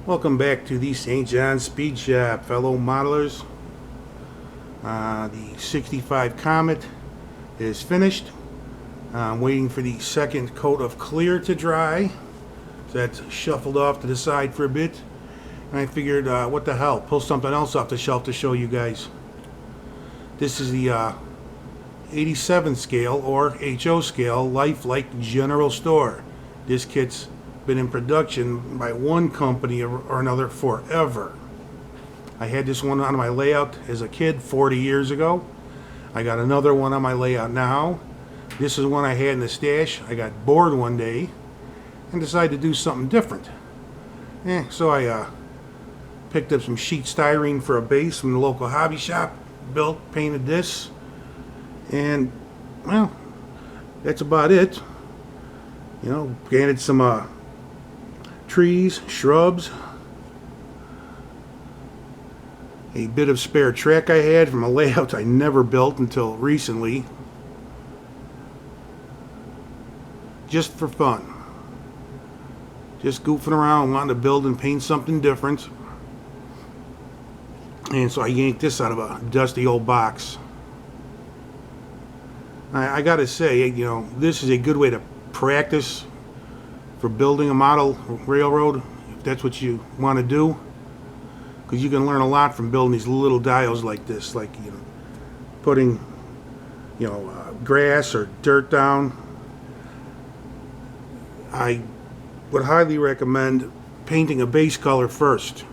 Welcome back to the St. John's Speed Shop, fellow modelers. The 65 Comet is finished. I'm waiting for the second coat of clear to dry. So that's shuffled off to the side for a bit. And I figured, what the hell, pull something else off the shelf to show you guys. This is the 87 scale or HO scale Lifelike General Store. This kit's been in production by one company or another forever. I had this one on my layout as a kid 40 years ago. I got another one on my layout now. This is one I had in the stash. I got bored one day and decided to do something different. So I picked up some sheet styrene for a base from the local hobby shop, built, painted this, and well, that's about it. Added some trees, shrubs, a bit of spare track I had from a layout I never built until recently, just for fun. Just goofing around, wanting to build and paint something different. And so I yanked this out of a dusty old box. I gotta say, this is a good way to practice for building a model railroad, if that's what you want to do, because you can learn a lot from building these little dials like this, like putting grass or dirt down. I would highly recommend painting a base color first,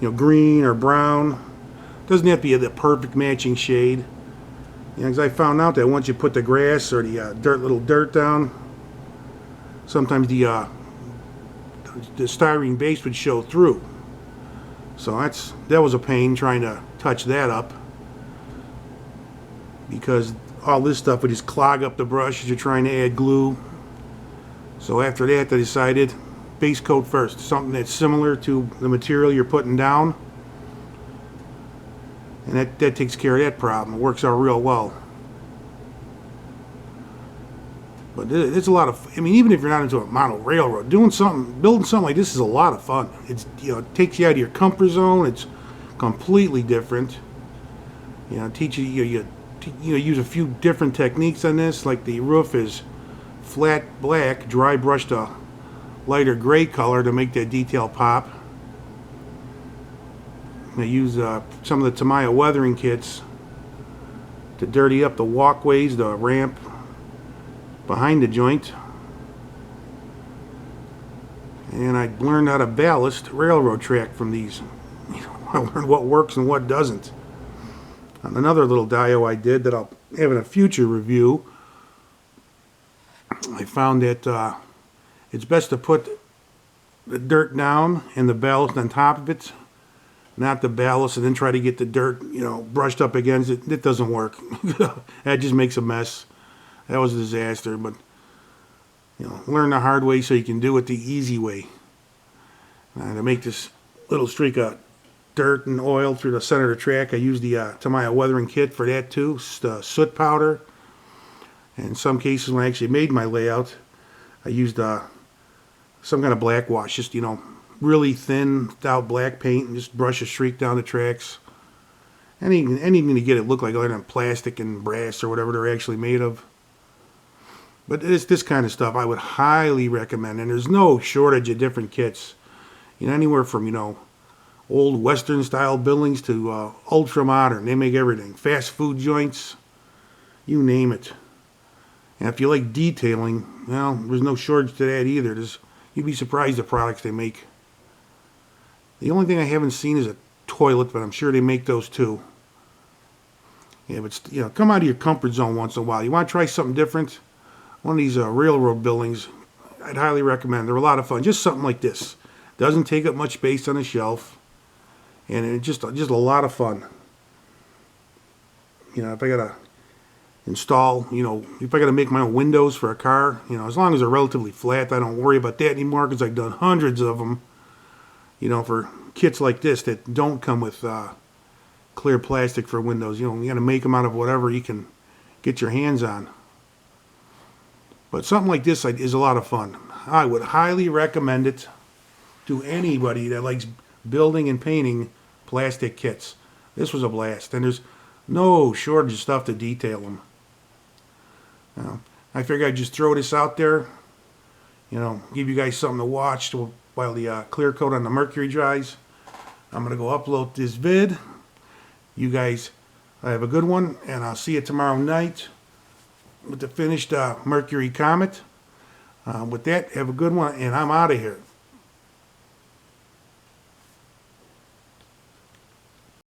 green or brown. Doesn't have to be the perfect matching shade, because I found out that once you put the grass or the little dirt down, sometimes the styrene base would show through. So that was a pain trying to touch that up, because all this stuff would just clog up the brush as you're trying to add glue. So after that, I decided base coat first, something that's similar to the material you're putting down, and that takes care of that problem. It works out real well. But it's a lot of, even if you're not into a model railroad, building something like this is a lot of fun. It's, it takes you out of your comfort zone. It's completely different. Teaches you use a few different techniques on this. Like the roof is flat black, dry brushed a lighter gray color to make that detail pop. I use some of the Tamiya weathering kits to dirty up the walkways, the ramp behind the joint. And I learned how to ballast railroad track from these. I learned what works and what doesn't. On another little dio I did that I'll have in a future review, I found that it's best to put the dirt down and the ballast on top of it, not the ballast and then try to get the dirt, brushed up against it. It doesn't work. That just makes a mess. That was a disaster, but learn the hard way so you can do it the easy way. To make this little streak of dirt and oil through the center of the track, I used the Tamiya weathering kit for that too, soot powder. And in some cases, when I actually made my layout, I used some kind of black wash, just really thin, without black paint, and just brush a streak down the tracks. Anything to get it look like other than plastic and brass or whatever they're actually made of. But it's this kind of stuff I would highly recommend, and there's no shortage of different kits. Anywhere from old Western style buildings to ultra modern. They make everything. Fast food joints, you name it. And if you like detailing, well, there's no shortage to that either. You'd be surprised the products they make. The only thing I haven't seen is a toilet, but I'm sure they make those too. Yeah, but come out of your comfort zone once in a while. You want to try something different? One of these railroad buildings, I'd highly recommend. They're a lot of fun. Just something like this. Doesn't take up much space on the shelf, and it's just a lot of fun. If I gotta install, if I gotta make my own windows for a car, as long as they're relatively flat, I don't worry about that anymore, because I've done hundreds of them. For kits like this that don't come with clear plastic for windows. You gotta make them out of whatever you can get your hands on. But something like this is a lot of fun. I would highly recommend it. to anybody that likes building and painting plastic kits. This was a blast, and there's no shortage of stuff to detail them. I figured I'd just throw this out there, give you guys something to watch while the clear coat on the Mercury dries. I'm going to go upload this vid. You guys have a good one, and I'll see you tomorrow night with the finished Mercury Comet. With that, have a good one, and I'm out of here.